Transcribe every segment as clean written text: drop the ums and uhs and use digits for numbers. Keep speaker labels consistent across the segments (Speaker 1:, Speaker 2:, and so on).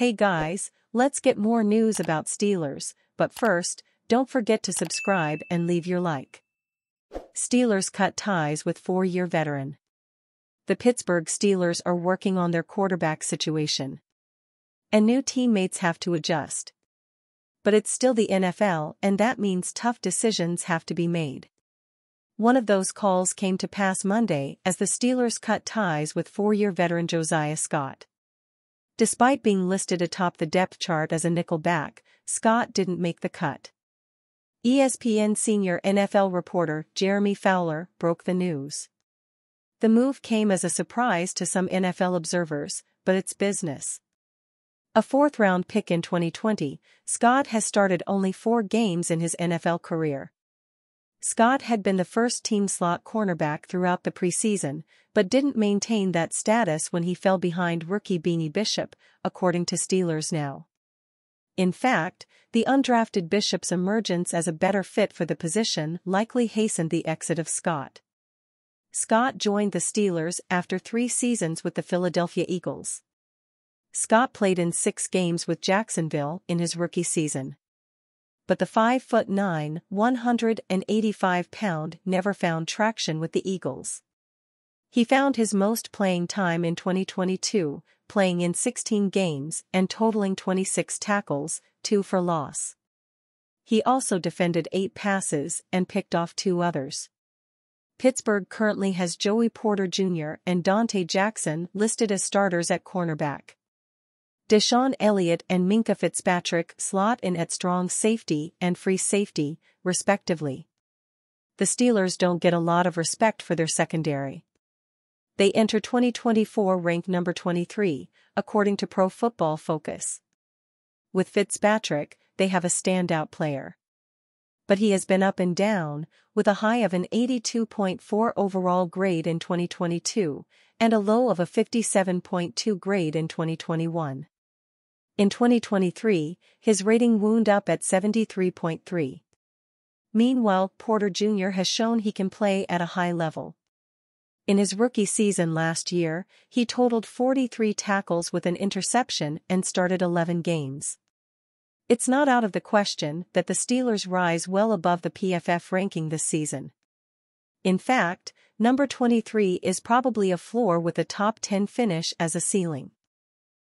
Speaker 1: Hey guys, let's get more news about Steelers, but first, don't forget to subscribe and leave your like. Steelers cut ties with 4-year veteran. The Pittsburgh Steelers are working on their quarterback situation. And new teammates have to adjust. But it's still the NFL, and that means tough decisions have to be made. One of those calls came to pass Monday as the Steelers cut ties with 4-year veteran Josiah Scott. Despite being listed atop the depth chart as a nickel back, Scott didn't make the cut. ESPN senior NFL reporter Jeremy Fowler broke the news. The move came as a surprise to some NFL observers, but it's business. A fourth-round pick in 2020, Scott has started only 4 games in his NFL career. Scott had been the first-team slot cornerback throughout the preseason, but didn't maintain that status when he fell behind rookie Beanie Bishop, according to Steelers Now. In fact, the undrafted Bishop's emergence as a better fit for the position likely hastened the exit of Scott. Scott joined the Steelers after 3 seasons with the Philadelphia Eagles. Scott played in 6 games with Jacksonville in his rookie season. But the 5'9", 185-pound never found traction with the Eagles. He found his most playing time in 2022, playing in 16 games and totaling 26 tackles, 2 for loss. He also defended 8 passes and picked off 2 others. Pittsburgh currently has Joey Porter Jr. and Dante Jackson listed as starters at cornerback. Deshaun Elliott and Minkah Fitzpatrick slot in at strong safety and free safety, respectively. The Steelers don't get a lot of respect for their secondary. They enter 2024 ranked number 23, according to Pro Football Focus. With Fitzpatrick, they have a standout player. But he has been up and down, with a high of an 82.4 overall grade in 2022, and a low of a 57.2 grade in 2021. In 2023, his rating wound up at 73.3. Meanwhile, Porter Jr. has shown he can play at a high level. In his rookie season last year, he totaled 43 tackles with an interception and started 11 games. It's not out of the question that the Steelers rise well above the PFF ranking this season. In fact, number 23 is probably a floor with a top 10 finish as a ceiling.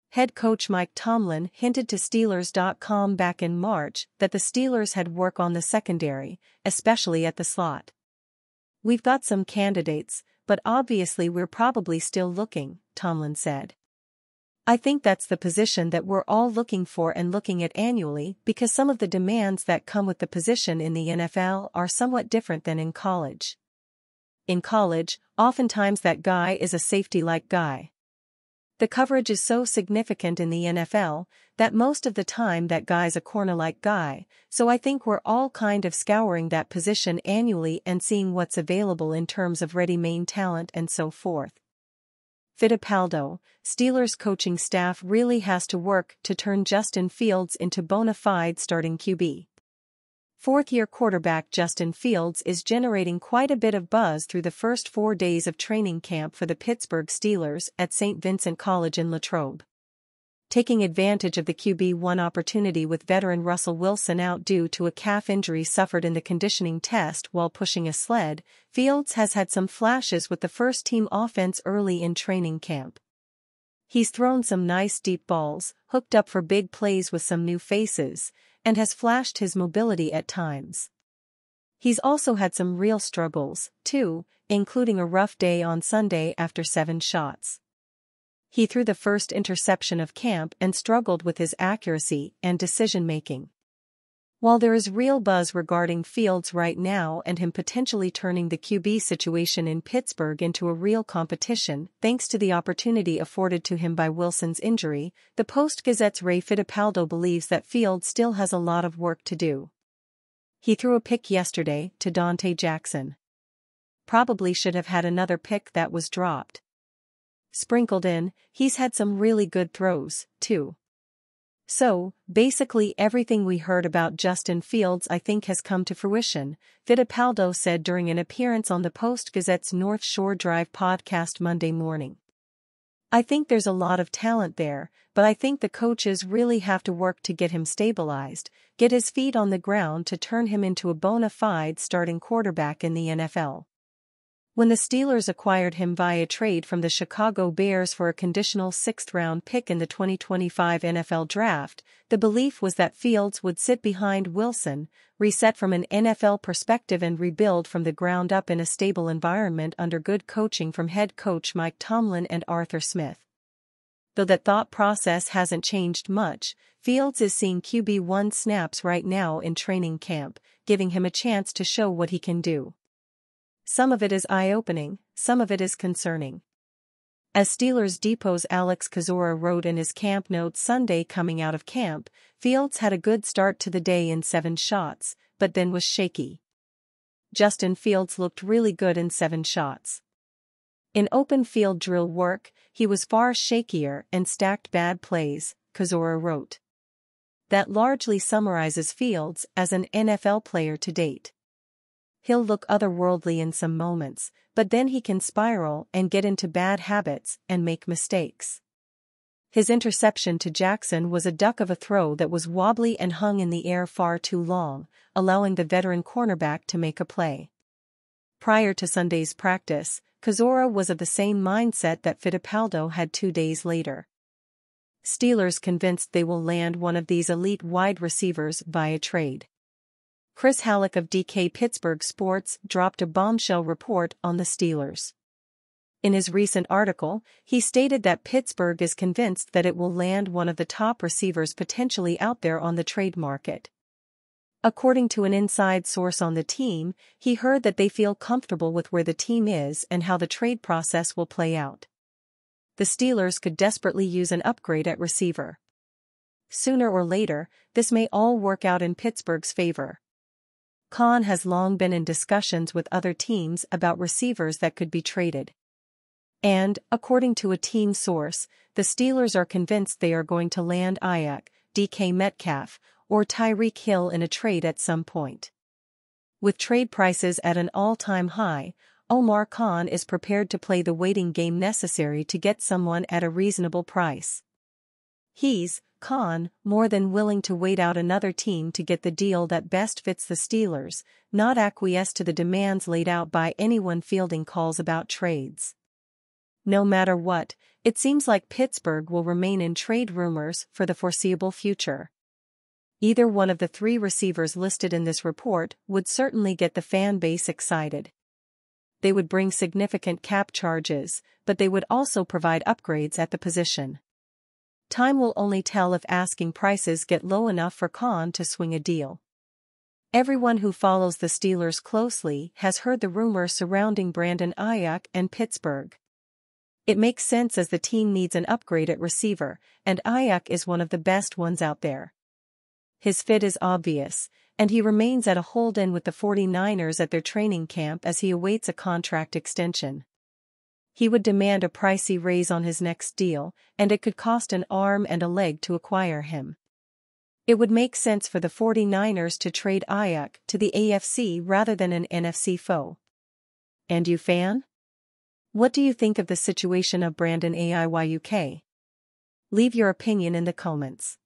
Speaker 1: Head coach Mike Tomlin hinted to Steelers.com back in March that the Steelers had work on the secondary, especially at the slot. "We've got some candidates, but obviously we're probably still looking," Tomlin said. "I think that's the position that we're all looking for and looking at annually because some of the demands that come with the position in the NFL are somewhat different than in college. In college, oftentimes that guy is a safety-like guy. The coverage is so significant in the NFL that most of the time that guy's a corner-like guy, so I think we're all kind of scouring that position annually and seeing what's available in terms of ready-made talent and so forth." Fittipaldo, Steelers coaching staff really has to work to turn Justin Fields into bona fide starting QB. 4th-year quarterback Justin Fields is generating quite a bit of buzz through the first 4 days of training camp for the Pittsburgh Steelers at St. Vincent College in Latrobe. Taking advantage of the QB1 opportunity with veteran Russell Wilson out due to a calf injury suffered in the conditioning test while pushing a sled, Fields has had some flashes with the first-team offense early in training camp. He's thrown some nice deep balls, hooked up for big plays with some new faces, and has flashed his mobility at times. He's also had some real struggles, too, including a rough day on Sunday after 7 shots. He threw the first interception of camp and struggled with his accuracy and decision-making. While there is real buzz regarding Fields right now and him potentially turning the QB situation in Pittsburgh into a real competition thanks to the opportunity afforded to him by Wilson's injury, the Post-Gazette's Ray Fittipaldo believes that Fields still has a lot of work to do. He threw a pick yesterday to Dante Jackson. Probably should have had another pick that was dropped. Sprinkled in, he's had some really good throws, too. So, basically everything we heard about Justin Fields I think has come to fruition, Fittipaldo said during an appearance on the Post-Gazette's North Shore Drive podcast Monday morning. I think there's a lot of talent there, but I think the coaches really have to work to get him stabilized, get his feet on the ground to turn him into a bona fide starting quarterback in the NFL. When the Steelers acquired him via trade from the Chicago Bears for a conditional 6th-round pick in the 2025 NFL Draft, the belief was that Fields would sit behind Wilson, reset from an NFL perspective and rebuild from the ground up in a stable environment under good coaching from head coach Mike Tomlin and Arthur Smith. Though that thought process hasn't changed much, Fields is seeing QB1 snaps right now in training camp, giving him a chance to show what he can do. Some of it is eye-opening, some of it is concerning. As Steelers Depot's Alex Kozora wrote in his camp notes Sunday coming out of camp, Fields had a good start to the day in 7 shots, but then was shaky. Justin Fields looked really good in 7 shots. In open field drill work, he was far shakier and stacked bad plays, Kozora wrote. That largely summarizes Fields as an NFL player to date. He'll look otherworldly in some moments, but then he can spiral and get into bad habits and make mistakes. His interception to Jackson was a duck of a throw that was wobbly and hung in the air far too long, allowing the veteran cornerback to make a play. Prior to Sunday's practice, Kozora was of the same mindset that Fittipaldo had 2 days later. Steelers convinced they will land one of these elite wide receivers via trade. Chris Halleck of DK Pittsburgh Sports dropped a bombshell report on the Steelers. In his recent article, he stated that Pittsburgh is convinced that it will land one of the top receivers potentially out there on the trade market. According to an inside source on the team, he heard that they feel comfortable with where the team is and how the trade process will play out. The Steelers could desperately use an upgrade at receiver. Sooner or later, this may all work out in Pittsburgh's favor. Khan has long been in discussions with other teams about receivers that could be traded. And, according to a team source, the Steelers are convinced they are going to land Aiyuk, DK Metcalf, or Tyreek Hill in a trade at some point. With trade prices at an all-time high, Omar Khan is prepared to play the waiting game necessary to get someone at a reasonable price. He's, Khan, more than willing to wait out another team to get the deal that best fits the Steelers, not acquiesce to the demands laid out by anyone fielding calls about trades. No matter what, it seems like Pittsburgh will remain in trade rumors for the foreseeable future. Either one of the 3 receivers listed in this report would certainly get the fan base excited. They would bring significant cap charges, but they would also provide upgrades at the position. Time will only tell if asking prices get low enough for Khan to swing a deal. Everyone who follows the Steelers closely has heard the rumors surrounding Brandon Aiyuk and Pittsburgh. It makes sense as the team needs an upgrade at receiver, and Aiyuk is one of the best ones out there. His fit is obvious, and he remains at a hold-in with the 49ers at their training camp as he awaits a contract extension. He would demand a pricey raise on his next deal, and it could cost an arm and a leg to acquire him. It would make sense for the 49ers to trade Aiyuk to the AFC rather than an NFC foe. And you, fan? What do you think of the situation of Brandon Aiyuk? Leave your opinion in the comments.